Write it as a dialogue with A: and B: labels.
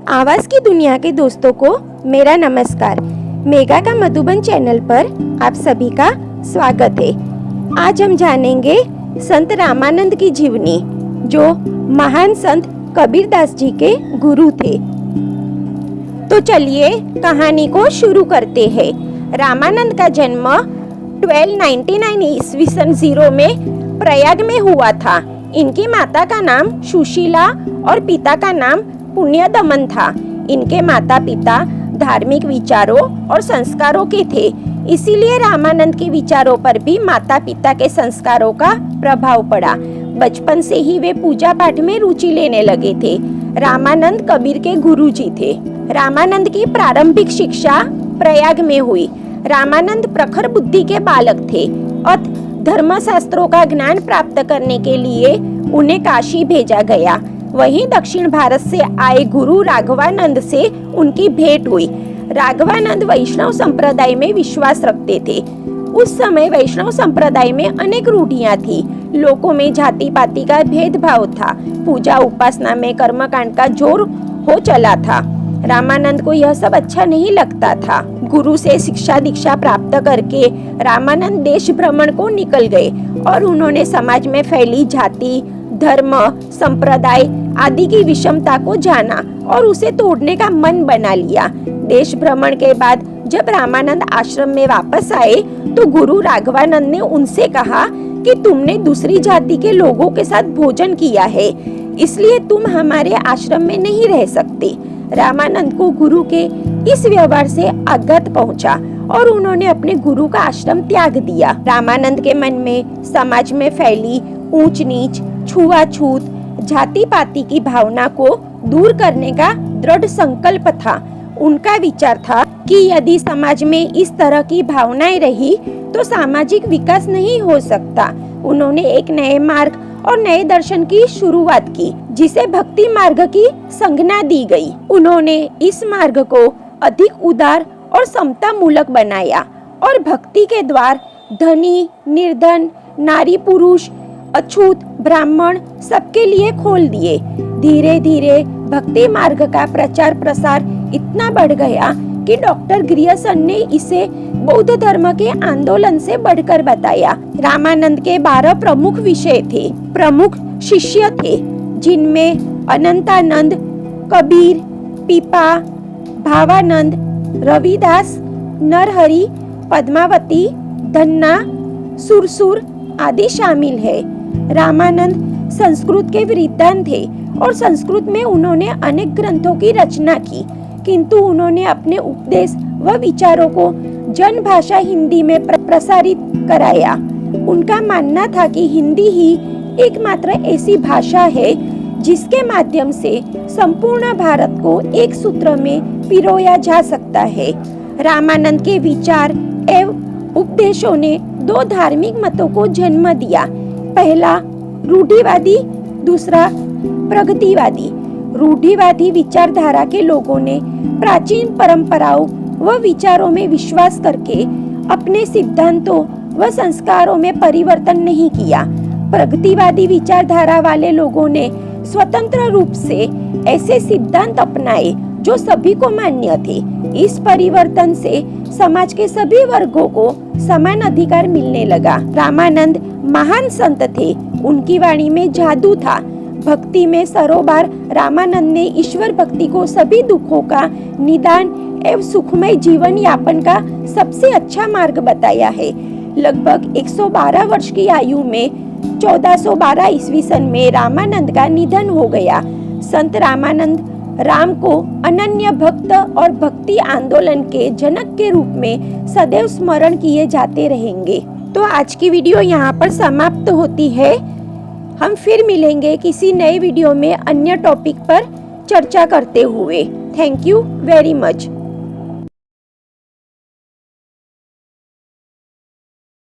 A: आवाज की दुनिया के दोस्तों को मेरा नमस्कार। मेगा का मधुबन चैनल पर आप सभी का स्वागत है। आज हम जानेंगे संत रामानंद की जीवनी, जो महान संत कबीरदास जी के गुरु थे। तो चलिए कहानी को शुरू करते हैं। रामानंद का जन्म 1299 ईस्वी सन 0 में प्रयाग में हुआ था। इनकी माता का नाम सुशीला और पिता का नाम पुण्यदमन था। इनके माता पिता धार्मिक विचारों और संस्कारों के थे, इसीलिए रामानंद के विचारों पर भी माता पिता के संस्कारों का प्रभाव पड़ा। बचपन से ही वे पूजा पाठ में रुचि लेने लगे थे। रामानंद कबीर के गुरुजी थे। रामानंद की प्रारंभिक शिक्षा प्रयाग में हुई। रामानंद प्रखर बुद्धि के बालक थे और धर्मशास्त्रों का ज्ञान प्राप्त करने के लिए उन्हें काशी भेजा गया। वहीं दक्षिण भारत से आए गुरु राघवानंद से उनकी भेंट हुई। राघवानंद वैष्णव संप्रदाय में विश्वास रखते थे। उस समय वैष्णव संप्रदाय में अनेक रूढ़ियां थी। लोगों में जाति पाति का भेदभाव था। पूजा उपासना में कर्मकांड का जोर हो चला था। रामानंद को यह सब अच्छा नहीं लगता था। गुरु से शिक्षा दीक्षा प्राप्त करके रामानंद देश भ्रमण को निकल गए और उन्होंने समाज में फैली जाति, धर्म, संप्रदाय आदि की विषमता को जाना और उसे तोड़ने का मन बना लिया। देश भ्रमण के बाद जब रामानंद आश्रम में वापस आए तो गुरु राघवानंद ने उनसे कहा कि तुमने दूसरी जाति के लोगों के साथ भोजन किया है, इसलिए तुम हमारे आश्रम में नहीं रह सकते। रामानंद को गुरु के इस व्यवहार से आघात पहुंचा और उन्होंने अपने गुरु का आश्रम त्याग दिया। रामानंद के मन में समाज में फैली ऊंच नीच, छुआछूत, जाति पाति की भावना को दूर करने का दृढ़ संकल्प था। उनका विचार था कि यदि समाज में इस तरह की भावनाएं रही तो सामाजिक विकास नहीं हो सकता। उन्होंने एक नए मार्ग और नए दर्शन की शुरुआत की, जिसे भक्ति मार्ग की संज्ञा दी गई। उन्होंने इस मार्ग को अधिक उदार और समता मूलक बनाया और भक्ति के द्वार धनी, निर्धन, नारी, पुरुष, अछूत, ब्राह्मण सबके लिए खोल दिए। धीरे धीरे भक्ति मार्ग का प्रचार प्रसार इतना बढ़ गया कि डॉक्टर ग्रियर्सन ने इसे बौद्ध धर्म के आंदोलन से बढ़कर बताया। रामानंद के 12 प्रमुख विषय थे, प्रमुख शिष्य थे, जिनमें अनंतानंद, कबीर, पीपा, भावानंद, रविदास, नरहरि, पद्मावती, धन्ना, सुरसुर आदि शामिल है। रामानंद संस्कृत के विद्वान थे और संस्कृत में उन्होंने अनेक ग्रंथों की रचना की, किंतु उन्होंने अपने उपदेश व विचारों को जन भाषा हिंदी में प्रसारित कराया। उनका मानना था कि हिंदी ही एकमात्र ऐसी भाषा है जिसके माध्यम से संपूर्ण भारत को एक सूत्र में पिरोया जा सकता है। रामानंद के विचार एवं उपदेशों ने 2 धार्मिक मतों को जन्म दिया। पहला रूढ़िवादी, दूसरा प्रगतिवादी। रूढ़िवादी विचारधारा के लोगों ने प्राचीन परंपराओं व विचारों में विश्वास करके अपने सिद्धांतों व संस्कारों में परिवर्तन नहीं किया। प्रगतिवादी विचारधारा वाले लोगों ने स्वतंत्र रूप से ऐसे सिद्धांत अपनाए जो सभी को मान्य थे। इस परिवर्तन से समाज के सभी वर्गों को समान अधिकार मिलने लगा। रामानंद महान संत थे। उनकी वाणी में जादू था। भक्ति में सरोबार रामानंद ने ईश्वर भक्ति को सभी दुखों का निदान एवं सुखमय जीवन यापन का सबसे अच्छा मार्ग बताया है। लगभग 112 वर्ष की आयु में 1412 ईस्वी सन में रामानंद का निधन हो गया। संत रामानंद राम को अनन्य भक्त और भक्ति आंदोलन के जनक के रूप में सदैव स्मरण किए जाते रहेंगे। तो आज की वीडियो यहाँ पर समाप्त होती है। हम फिर मिलेंगे किसी नए वीडियो में अन्य टॉपिक पर चर्चा करते हुए। Thank you very much.